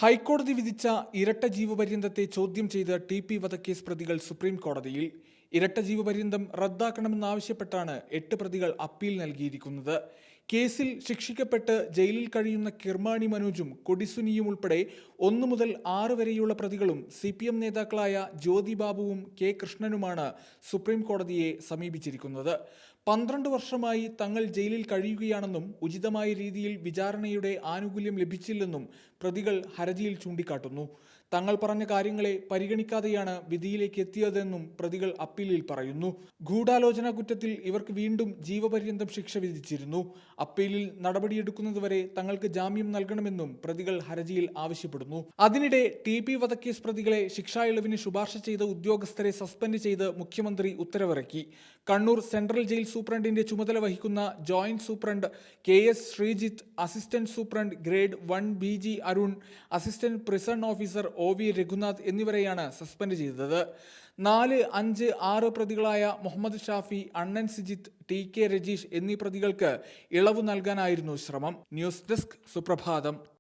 ഹൈക്കോടതി വിധിച്ച ഇരട്ട ജീവപര്യന്തത്തെ ചോദ്യം ചെയ്ത് ടി.പി. വധക്കേസ് പ്രതികൾ സുപ്രീം കോടതിയിൽ. ഇരട്ട ജീവപര്യന്തം റദ്ദാക്കണമെന്നാവശ്യപ്പെട്ടാണ് 8 പ്രതികൾ അപ്പീൽ നൽകിയിരിക്കുന്നത്. കേസിൽ ശിക്ഷിക്കപ്പെട്ട് ജയിലിൽ കഴിയുന്ന കിർമാണി മനോജും കൊടിസുനിയും ഉൾപ്പെടെ 1 മുതൽ 6 വരെയുള്ള പ്രതികളും CPM നേതാക്കളായ ജ്യോതി ബാബുവും കെ കൃഷ്ണനുമാണ് സുപ്രീം കോടതിയെ സമീപിച്ചിരിക്കുന്നത്. 12 വർഷമായി തങ്ങൾ ജയിലിൽ കഴിയുകയാണെന്നും ഉചിതമായ രീതിയിൽ വിചാരണയുടെ ആനുകൂല്യം ലഭിച്ചില്ലെന്നും പ്രതികൾ ഹർജിയിൽ ചൂണ്ടിക്കാട്ടുന്നു. തങ്ങൾ പറഞ്ഞ കാര്യങ്ങളെ പരിഗണിക്കാതെയാണ് വിധിയിലേക്ക് എത്തിയതെന്നും പ്രതികൾ അപ്പീലിൽ പറയുന്നു. ഗൂഢാലോചന കുറ്റത്തിൽ ഇവർക്ക് വീണ്ടും ജീവപര്യന്തം ശിക്ഷ വിധിച്ചിരുന്നു. അപ്പീലിൽ നടപടിയെടുക്കുന്നതുവരെ തങ്ങൾക്ക് ജാമ്യം നൽകണമെന്നും പ്രതികൾ ഹർജിയിൽ ആവശ്യപ്പെടുന്നു. അതിനിടെ ടി.പി. വധക്കേസ് പ്രതികളെ ശിക്ഷാ ഇളവിന് ശുപാർശ ചെയ്ത ഉദ്യോഗസ്ഥരെ സസ്പെൻഡ് ചെയ്ത് മുഖ്യമന്ത്രി ഉത്തരവിറക്കി. കണ്ണൂർ സെൻട്രൽ ജയിൽ സൂപ്രണ്ടിന്റെ ചുമതല വഹിക്കുന്ന joint superintendent KS Sreejith, assistant superintendent grade 1 BG Arun, assistant prison officer OV Raghunath എന്നിവരെയാണ് സസ്പെൻഡ് ചെയ്തത്. 4, 5, 6 പ്രതികളായ മുഹമ്മദ് ഷാഫി, അണ്ണൻ സിജിത്ത്, TK രജീഷ് എന്നീ പ്രതികൾക്ക് ഇളവ് നൽകാനായിരുന്നു ശ്രമം. ന്യൂസ് ഡെസ്ക് സുപ്രഭാതം.